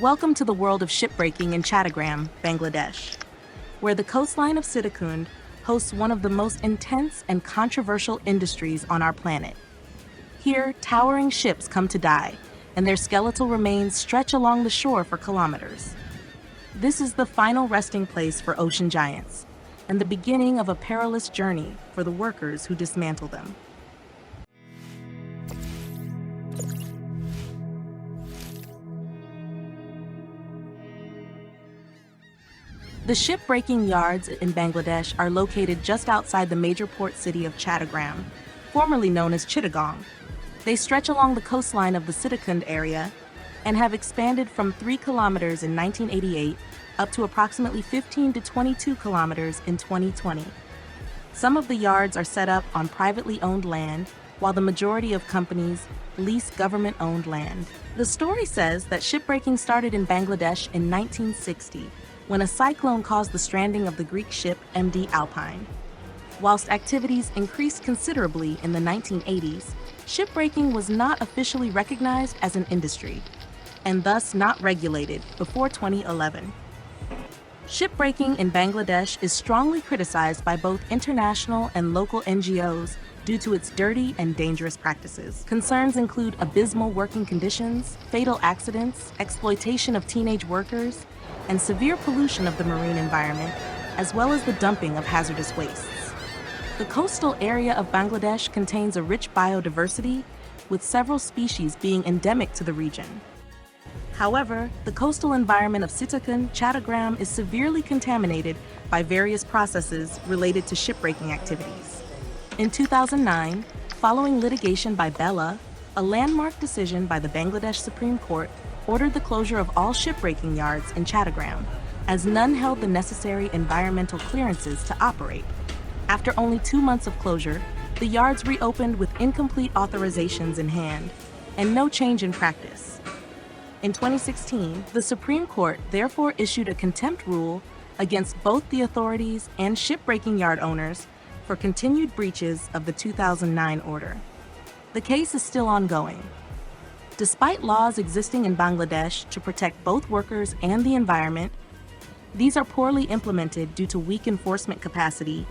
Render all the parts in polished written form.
Welcome to the world of shipbreaking in Chattogram, Bangladesh, where the coastline of Sitakund hosts one of the most intense and controversial industries on our planet. Here, towering ships come to die, and their skeletal remains stretch along the shore for kilometers. This is the final resting place for ocean giants, and the beginning of a perilous journey for the workers who dismantle them. The shipbreaking yards in Bangladesh are located just outside the major port city of Chattogram, formerly known as Chittagong. They stretch along the coastline of the Sitakund area and have expanded from 3 kilometers in 1988 up to approximately 15 to 22 kilometers in 2020. Some of the yards are set up on privately owned land, while the majority of companies lease government-owned land. The story says that shipbreaking started in Bangladesh in 1960, when a cyclone caused the stranding of the Greek ship MD Alpine. Whilst activities increased considerably in the 1980s, shipbreaking was not officially recognized as an industry, and thus not regulated before 2011. Shipbreaking in Bangladesh is strongly criticized by both international and local NGOs due to its dirty and dangerous practices. Concerns include abysmal working conditions, fatal accidents, exploitation of teenage workers, and severe pollution of the marine environment, as well as the dumping of hazardous wastes. The coastal area of Bangladesh contains a rich biodiversity, with several species being endemic to the region. However, the coastal environment of Sitakund, Chattogram is severely contaminated by various processes related to shipbreaking activities. In 2009, following litigation by Bella, a landmark decision by the Bangladesh Supreme Court ordered the closure of all shipbreaking yards in Chattogram, as none held the necessary environmental clearances to operate. After only 2 months of closure, the yards reopened with incomplete authorizations in hand and no change in practice. In 2016, the Supreme Court therefore issued a contempt rule against both the authorities and shipbreaking yard owners for continued breaches of the 2009 order. The case is still ongoing. Despite laws existing in Bangladesh to protect both workers and the environment, these are poorly implemented due to weak enforcement capacity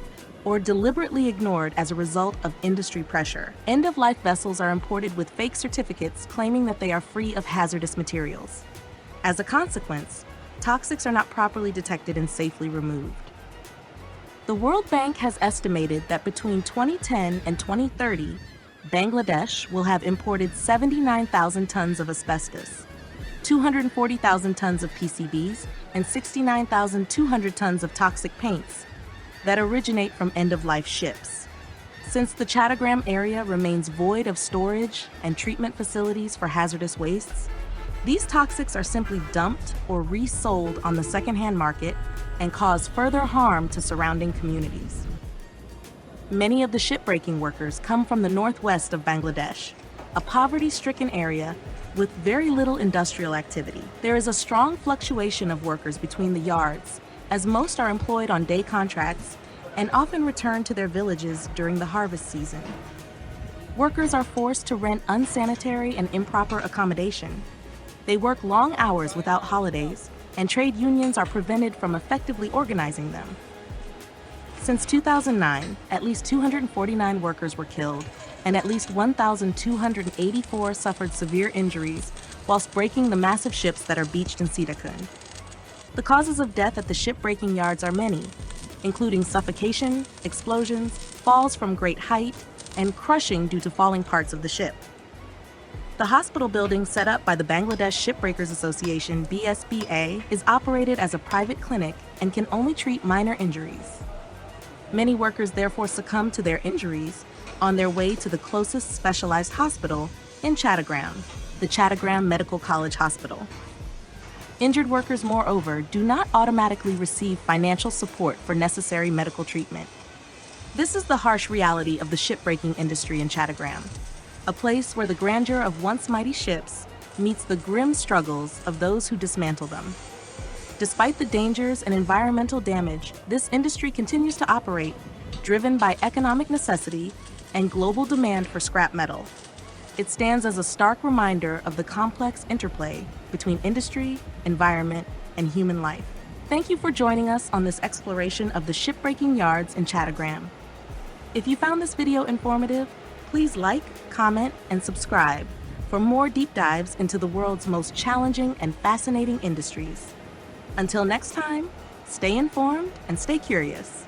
or deliberately ignored as a result of industry pressure. End-of-life vessels are imported with fake certificates claiming that they are free of hazardous materials. As a consequence, toxics are not properly detected and safely removed. The World Bank has estimated that between 2010 and 2030, Bangladesh will have imported 79,000 tons of asbestos, 240,000 tons of PCBs, and 69,200 tons of toxic paints that originate from end-of-life ships. Since the Chattogram area remains void of storage and treatment facilities for hazardous wastes, these toxics are simply dumped or resold on the secondhand market and cause further harm to surrounding communities. Many of the shipbreaking workers come from the northwest of Bangladesh, a poverty-stricken area with very little industrial activity. There is a strong fluctuation of workers between the yards, as most are employed on day contracts and often return to their villages during the harvest season. Workers are forced to rent unsanitary and improper accommodation. They work long hours without holidays, and trade unions are prevented from effectively organizing them. Since 2009, at least 249 workers were killed, and at least 1,284 suffered severe injuries whilst breaking the massive ships that are beached in Sitakund. The causes of death at the shipbreaking yards are many, including suffocation, explosions, falls from great height, and crushing due to falling parts of the ship. The hospital building set up by the Bangladesh Shipbreakers Association (BSBA) is operated as a private clinic and can only treat minor injuries. Many workers therefore succumb to their injuries on their way to the closest specialized hospital in Chattogram, the Chattogram Medical College Hospital. Injured workers, moreover, do not automatically receive financial support for necessary medical treatment. This is the harsh reality of the shipbreaking industry in Chattogram, a place where the grandeur of once mighty ships meets the grim struggles of those who dismantle them. Despite the dangers and environmental damage, this industry continues to operate, driven by economic necessity and global demand for scrap metal. It stands as a stark reminder of the complex interplay between industry, environment, and human life. Thank you for joining us on this exploration of the shipbreaking yards in Chattogram. If you found this video informative, please like, comment, and subscribe for more deep dives into the world's most challenging and fascinating industries. Until next time, stay informed and stay curious.